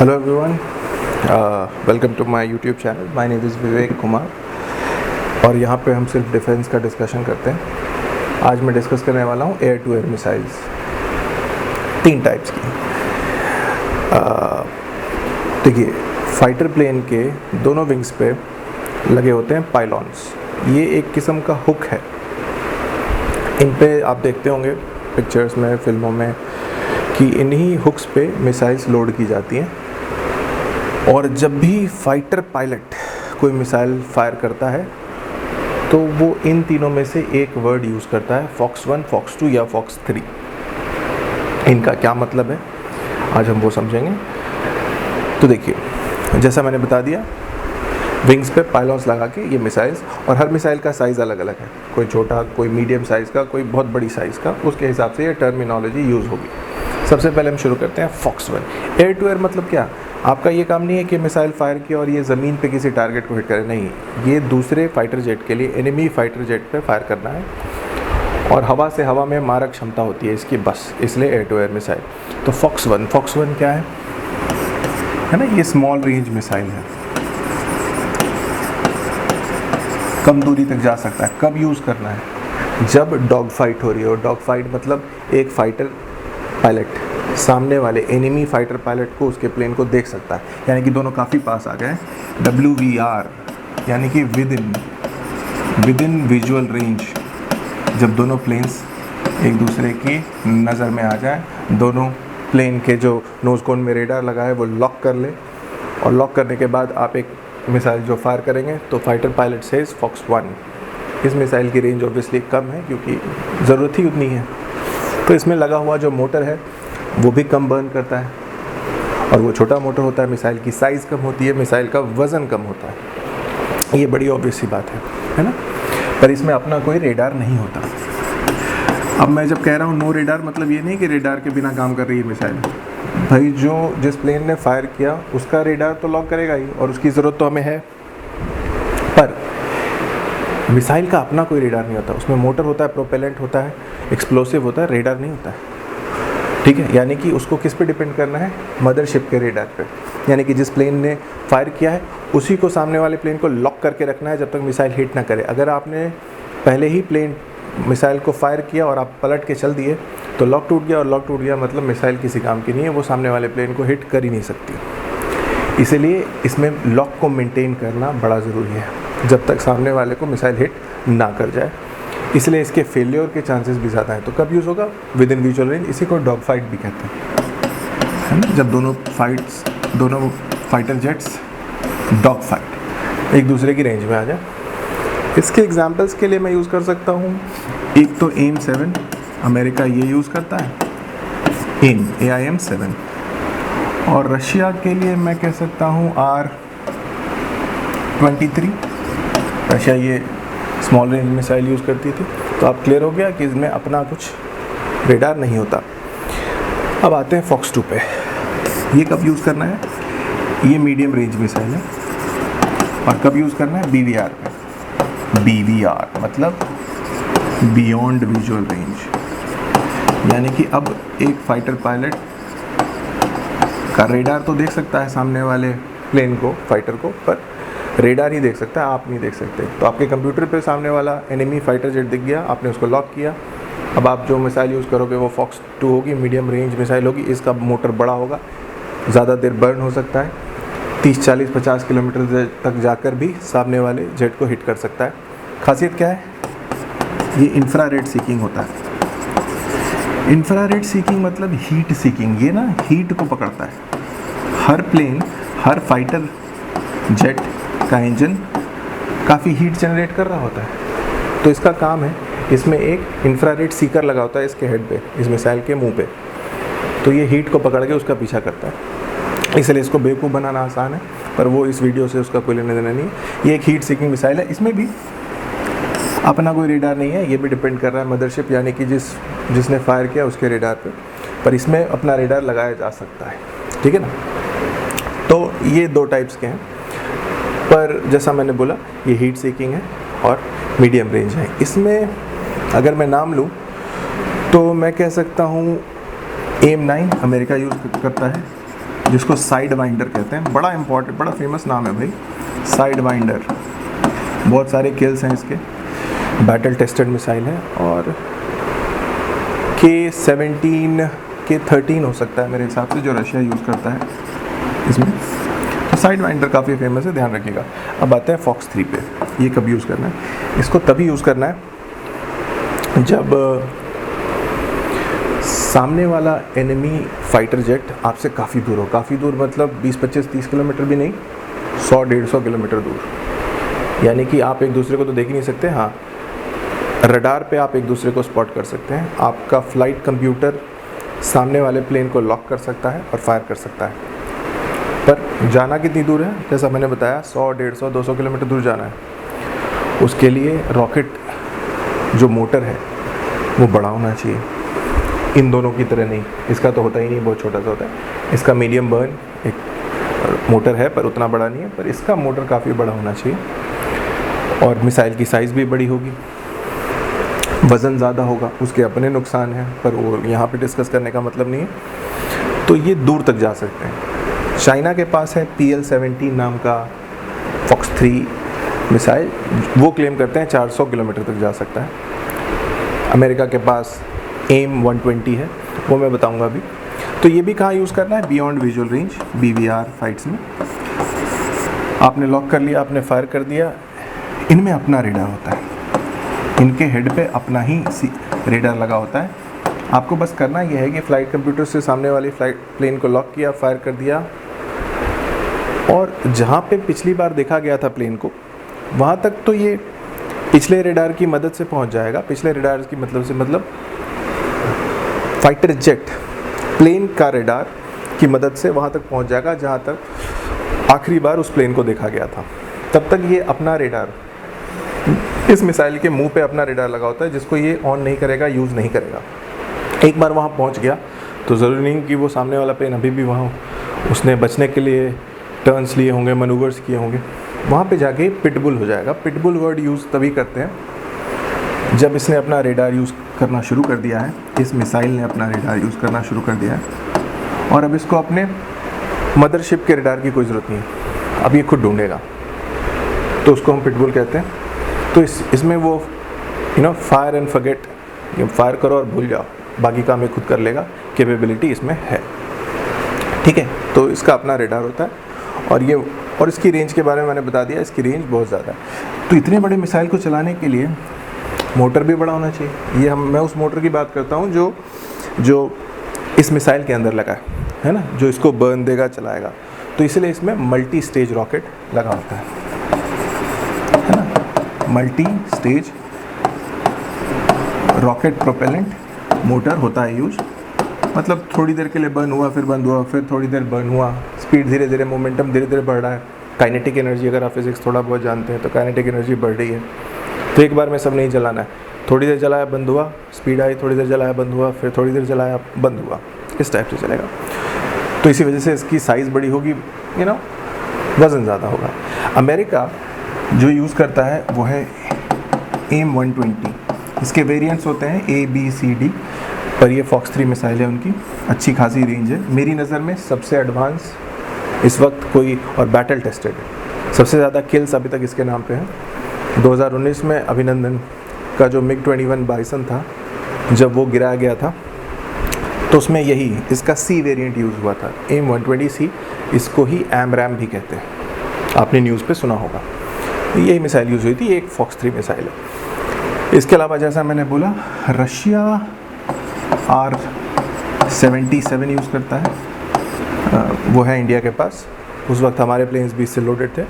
Hello everyone, welcome to my YouTube channel. My name is Vivek Kumar और यहाँ पे हम सिर्फ डिफेंस का डिस्कशन करते हैं। आज मैं डिस्कस करने वाला हूँ air to air missiles, 3 types की। देखिए, फाइटर प्लेन के दोनों विंग्स पे लगे होते हैं पाइलॉन्स। ये एक किस्म का हुक है। इन पे आप देखते होंगे पिक्चर्स में, फिल्मों में, कि इन्हीं हुक्स पे मिसाइल्स लोड की जाती हैं। और जब भी फाइटर पायलट कोई मिसाइल फायर करता है तो वो इन तीनों में से एक वर्ड यूज़ करता है, फॉक्स 1, फॉक्स 2 या फॉक्स 3। इनका क्या मतलब है आज हम वो समझेंगे। तो देखिए, जैसा मैंने बता दिया, विंग्स पे पायलॉन्स लगा के ये मिसाइल्स, और हर मिसाइल का साइज़ अलग अलग है, कोई छोटा, कोई मीडियम साइज़ का, कोई बहुत बड़ी साइज़ का, उसके हिसाब से ये टर्मिनोलॉजी यूज़ होगी। सबसे पहले हम शुरू करते हैं फॉक्स 1। एयर टू एयर मतलब क्या? आपका ये काम नहीं है कि मिसाइल फायर किया और ये ज़मीन पे किसी टारगेट को हिट करे, नहीं, ये दूसरे फाइटर जेट के लिए, एनिमी फाइटर जेट पे फायर करना है। और हवा से हवा में मारक क्षमता होती है इसकी, बस इसलिए एयर टू एयर मिसाइल। तो फॉक्स 1 क्या है ना, ये स्मॉल रेंज मिसाइल है, कम दूरी तक जा सकता है। कब यूज़ करना है? जब डॉग फाइट हो रही हो। डॉग फाइट मतलब एक फाइटर पायलट सामने वाले एनिमी फाइटर पायलट को, उसके प्लेन को देख सकता है, यानी कि दोनों काफ़ी पास आ गए। WVR यानी कि विद इन विजुअल रेंज। जब दोनों प्लेन्स एक दूसरे की नज़र में आ जाए, दोनों प्लेन के जो नोज़ कोन में रेडार लगा है वो लॉक कर ले, और लॉक करने के बाद आप एक मिसाइल जो फायर करेंगे तो फाइटर पायलट सेज फॉक्स 1। इस मिसाइल की रेंज ऑब्वियसली कम है क्योंकि ज़रूरत ही उतनी है। तो इसमें लगा हुआ जो मोटर है वो भी कम बर्न करता है, और वो छोटा मोटर होता है, मिसाइल की साइज़ कम होती है, मिसाइल का वज़न कम होता है। ये बड़ी ऑब्वियस सी बात है ना। पर इसमें अपना कोई रेडार नहीं होता। अब मैं जब कह रहा हूँ नो रेडार, मतलब ये नहीं कि रेडार के बिना काम कर रही है मिसाइल। भाई, जिस प्लेन ने फायर किया उसका रेडार तो लॉक करेगा ही, और उसकी ज़रूरत तो हमें है। पर मिसाइल का अपना कोई रेडार नहीं होता। उसमें मोटर होता है, प्रोपेलेंट होता है, एक्सप्लोसिव होता है, रेडार नहीं होता है। ठीक है, यानी कि उसको किस पे डिपेंड करना है? मदरशिप के रेडार पे। यानी कि जिस प्लेन ने फायर किया है उसी को सामने वाले प्लेन को लॉक करके रखना है जब तक मिसाइल हिट ना करे। अगर आपने पहले ही मिसाइल को फायर किया और आप पलट के चल दिए तो लॉक टूट गया, और लॉक टूट गया मतलब मिसाइल किसी काम की नहीं है, वो सामने वाले प्लेन को हिट कर ही नहीं सकती। इसलिए इसमें लॉक को मेंटेन करना बड़ा ज़रूरी है जब तक सामने वाले को मिसाइल हिट ना कर जाए। इसलिए इसके फेलियर के चांसेस भी ज़्यादा हैं। तो कब यूज़ होगा? With in visual range. इसी को डॉग फाइट भी कहते हैं, है ना। जब दोनों फाइटर जेट्स डॉग फाइट एक दूसरे की रेंज में आ जाए। इसके एग्जांपल्स के लिए मैं यूज़ कर सकता हूँ, एक तो AIM-7, अमेरिका ये यूज़ करता है, AIM-7। और रशिया के लिए मैं कह सकता हूँ R-23। रशिया ये स्मॉल रेंज मिसाइल यूज़ करती थी। तो आप क्लियर हो गया कि इसमें अपना कुछ रेडार नहीं होता। अब आते हैं फॉक्स 2 पे। ये कब यूज़ करना है? ये मीडियम रेंज मिसाइल है, और कब यूज़ करना है? BVR पे। BVR मतलब बियॉन्ड विजुअल रेंज, यानी कि अब एक फाइटर पायलट का रेडार तो देख सकता है सामने वाले प्लेन को, फाइटर को, पर रेडार ही देख सकता है, आप नहीं देख सकते। तो आपके कंप्यूटर पे सामने वाला एनिमी फाइटर जेट दिख गया, आपने उसको लॉक किया। अब आप जो मिसाइल यूज़ करोगे वो फॉक्स 2 होगी, मीडियम रेंज मिसाइल होगी। इसका मोटर बड़ा होगा, ज़्यादा देर बर्न हो सकता है, 30, 40, 50 किलोमीटर तक जाकर भी सामने वाले जेट को हिट कर सकता है। खासियत क्या है? ये इंफ्रारेड सीकिंग होता है। इंफ्रारेड सीकिंग मतलब हीट सीकिंग। ये ना हीट को पकड़ता है। हर प्लेन, हर फाइटर जेट का इंजन काफ़ी हीट जनरेट कर रहा होता है। तो इसका काम है, इसमें एक इंफ्रारेड सीकर लगा होता है इसके हेड पे, इस मिसाइल के मुंह पे। तो ये हीट को पकड़ के उसका पीछा करता है। इसलिए इसको बेवकूफ़ बनाना आसान है, पर वो इस वीडियो से उसका कोई लेना देना नहीं है। ये एक हीट सीकिंग मिसाइल है। इसमें भी अपना कोई रेडार नहीं है, ये भी डिपेंड कर रहा है मदरशिप, यानी कि जिसने फायर किया उसके रेडार पर इसमें अपना रेडार लगाया जा सकता है। ठीक है ना। तो ये 2 टाइप्स के हैं, पर जैसा मैंने बोला ये हीट सीकिंग है और मीडियम रेंज है। इसमें अगर मैं नाम लूँ तो मैं कह सकता हूँ AIM-9 अमेरिका यूज़ करता है, जिसको साइड वाइंडर कहते हैं। बड़ा इंपॉर्टेंट, बड़ा फेमस नाम है भाई, साइड वाइंडर। बहुत सारे किल्स हैं इसके, बैटल टेस्टेड मिसाइल है। और K-17 K-13 हो सकता है मेरे हिसाब से, जो रशिया यूज़ करता है इसमें। तो साइड वाइंडर काफ़ी फेमस है, ध्यान रखिएगा। अब आते हैं फॉक्स 3 पे। ये कब यूज़ करना है? इसको तभी यूज़ करना है जब सामने वाला एनिमी फाइटर जेट आपसे काफ़ी दूर हो। काफ़ी दूर मतलब 20, 25, 30 किलोमीटर भी नहीं, 100, 150 किलोमीटर दूर। यानी कि आप एक दूसरे को तो देख ही नहीं सकते, हाँ रडार पे आप एक दूसरे को स्पॉट कर सकते हैं। आपका फ्लाइट कंप्यूटर सामने वाले प्लेन को लॉक कर सकता है और फायर कर सकता है। पर जाना कितनी दूर है? जैसा मैंने बताया 100, 150, 200 किलोमीटर दूर जाना है। उसके लिए रॉकेट जो मोटर है वो बड़ा होना चाहिए, इन दोनों की तरह नहीं। इसका तो होता ही नहीं, बहुत छोटा सा होता है। इसका मीडियम बर्न एक मोटर है पर उतना बड़ा नहीं है, पर इसका मोटर काफ़ी बड़ा होना चाहिए। और मिसाइल की साइज़ भी बड़ी होगी, वज़न ज़्यादा होगा, उसके अपने नुकसान हैं पर वो यहाँ पे डिस्कस करने का मतलब नहीं है। तो ये दूर तक जा सकते हैं। चाइना के पास है PL-17 नाम का फॉक्स 3 मिसाइल, वो क्लेम करते हैं 400 किलोमीटर तक जा सकता है। अमेरिका के पास AIM-120 है, वो मैं बताऊंगा अभी। तो ये भी कहाँ यूज़ करना है? Beyond visual range, BVR fights में। आपने लॉक कर लिया, आपने फायर कर दिया। इनमें अपना रेडार होता है, इनके हेड पे अपना ही रेडार लगा होता है। आपको बस करना यह है कि फ़्लाइट कंप्यूटर से सामने वाली फ्लाइट प्लेन को लॉक किया, फायर कर दिया, और जहाँ पे पिछली बार देखा गया था प्लेन को, वहाँ तक तो ये पिछले रेडार की मदद से पहुँच जाएगा। पिछले रेडार की मतलब फाइटर जेट प्लेन का रेडार की मदद से वहाँ तक पहुँच जाएगा जहाँ तक आखिरी बार उस प्लेन को देखा गया था। तब तक ये अपना रेडार, इस मिसाइल के मुंह पे अपना रेडार लगा होता है, जिसको ये ऑन नहीं करेगा, यूज़ नहीं करेगा। एक बार वहाँ पहुँच गया तो ज़रूरी नहीं कि वो सामने वाला प्लेन अभी भी वहाँ हो। उसने बचने के लिए टर्न्स लिए होंगे, मनूवर्स किए होंगे, वहाँ पे जाके पिटबुल हो जाएगा। पिटबुल वर्ड यूज़ तभी करते हैं जब इसने अपना रेडार यूज़ करना शुरू कर दिया है। इस मिसाइल ने अपना रेडार यूज़ करना शुरू कर दिया है और अब इसको अपने मदरशिप के रेडार की कोई ज़रूरत नहीं है, अब ये खुद ढूंढेगा। तो उसको हम पिटबुल कहते हैं। तो इसमें वो फायर एंड फॉरगेट, फायर करो और भूल जाओ, बाकी काम ये खुद कर लेगा, कैपेबिलिटी इसमें है। ठीक है, तो इसका अपना रेडार होता है और इसकी रेंज के बारे में मैंने बता दिया, इसकी रेंज बहुत ज़्यादा है। तो इतने बड़े मिसाइल को चलाने के लिए मोटर भी बड़ा होना चाहिए। ये मैं उस मोटर की बात करता हूँ जो इस मिसाइल के अंदर लगा है ना, जो इसको बर्न देगा, चलाएगा। तो इसलिए इसमें मल्टी स्टेज रॉकेट लगा होता है ना, multi stage rocket propellant motor होता है यूज। मतलब थोड़ी देर के लिए बर्न हुआ, फिर बंद हुआ, फिर थोड़ी देर बर्न हुआ, स्पीड धीरे धीरे, मोमेंटम धीरे धीरे बढ़ रहा है। काइनेटिक एनर्जी, अगर आप फिजिक्स थोड़ा बहुत जानते हैं तो काइनेटिक एनर्जी बढ़ रही है। तो एक बार में सब नहीं चलाना है, थोड़ी देर चलाया बंद हुआ, स्पीड आई, थोड़ी देर चलाया बंद हुआ, फिर थोड़ी देर चलाया बंद हुआ, इस टाइप से चलेगा। तो इसी वजह से इसकी साइज़ बड़ी होगी, वज़न ज़्यादा होगा। अमेरिका जो यूज़ करता है वो है AIM-120। इसके वेरिएंट्स होते हैं A, B, C, D, पर ये फॉक्स 3 मिसाइल है, उनकी अच्छी खासी रेंज है। मेरी नज़र में सबसे एडवांस इस वक्त कोई और बैटल टेस्टेड है। सबसे ज़्यादा किल्स अभी तक इसके नाम पे हैं। 2019 में अभिनंदन का जो MiG-21 बाइसन था, जब वो गिराया गया था तो उसमें यही इसका C वेरिएंट यूज़ हुआ था, AIM-120C। इसको ही AMRAAM भी कहते हैं, आपने न्यूज़ पे सुना होगा। यही मिसाइल यूज़ हुई थी, ये एक फॉक्स 3 मिसाइल है। इसके अलावा जैसा मैंने बोला, रशिया R-77 यूज़ करता है, वो है इंडिया के पास। उस वक्त हमारे प्लेन्स भी इससे लोडेड थे।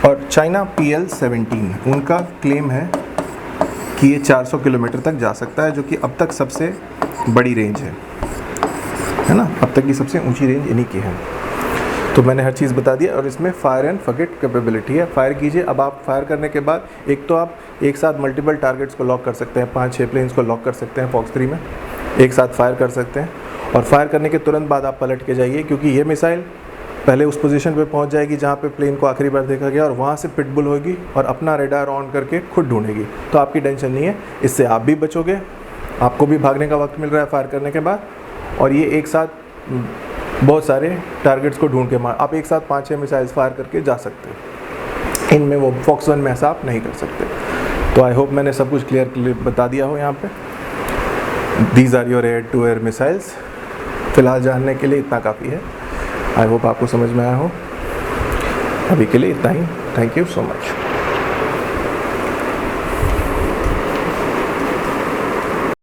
और चाइना PL-17, उनका क्लेम है कि ये 400 किलोमीटर तक जा सकता है, जो कि अब तक सबसे बड़ी रेंज है ना, अब तक की सबसे ऊंची रेंज इन्हीं की है। तो मैंने हर चीज़ बता दिया। और इसमें फायर एंड फॉरगेट कैपेबिलिटी है। फायर कीजिए, अब आप फायर करने के बाद एक तो आप एक साथ मल्टीपल टारगेट्स को लॉक कर सकते हैं, 5-6 प्लेन्स को लॉक कर सकते हैं फॉक्स 3 में, एक साथ फायर कर सकते हैं। और फायर करने के तुरंत बाद आप पलट के जाइए, क्योंकि ये मिसाइल पहले उस पोजीशन पे पहुंच जाएगी जहाँ पे प्लेन को आखिरी बार देखा गया, और वहाँ से पिटबुल होगी और अपना रेडार ऑन करके खुद ढूंढेगी। तो आपकी टेंशन नहीं है, इससे आप भी बचोगे, आपको भी भागने का वक्त मिल रहा है फायर करने के बाद, और ये एक साथ बहुत सारे टारगेट्स को ढूंढ के मार, आप एक साथ 5-6 मिसाइल्स फायर करके जा सकते हो। इनमें वो फॉक्स 1 में ऐसा आप नहीं कर सकते। तो आई होप मैंने सब कुछ क्लियर बता दिया हो यहाँ पे। These are your air to air missiles. फ़िलहाल जानने के लिए इतना काफ़ी है। आई होप आपको समझ में आया हो। अभी के लिए इतना ही। Thank you so much.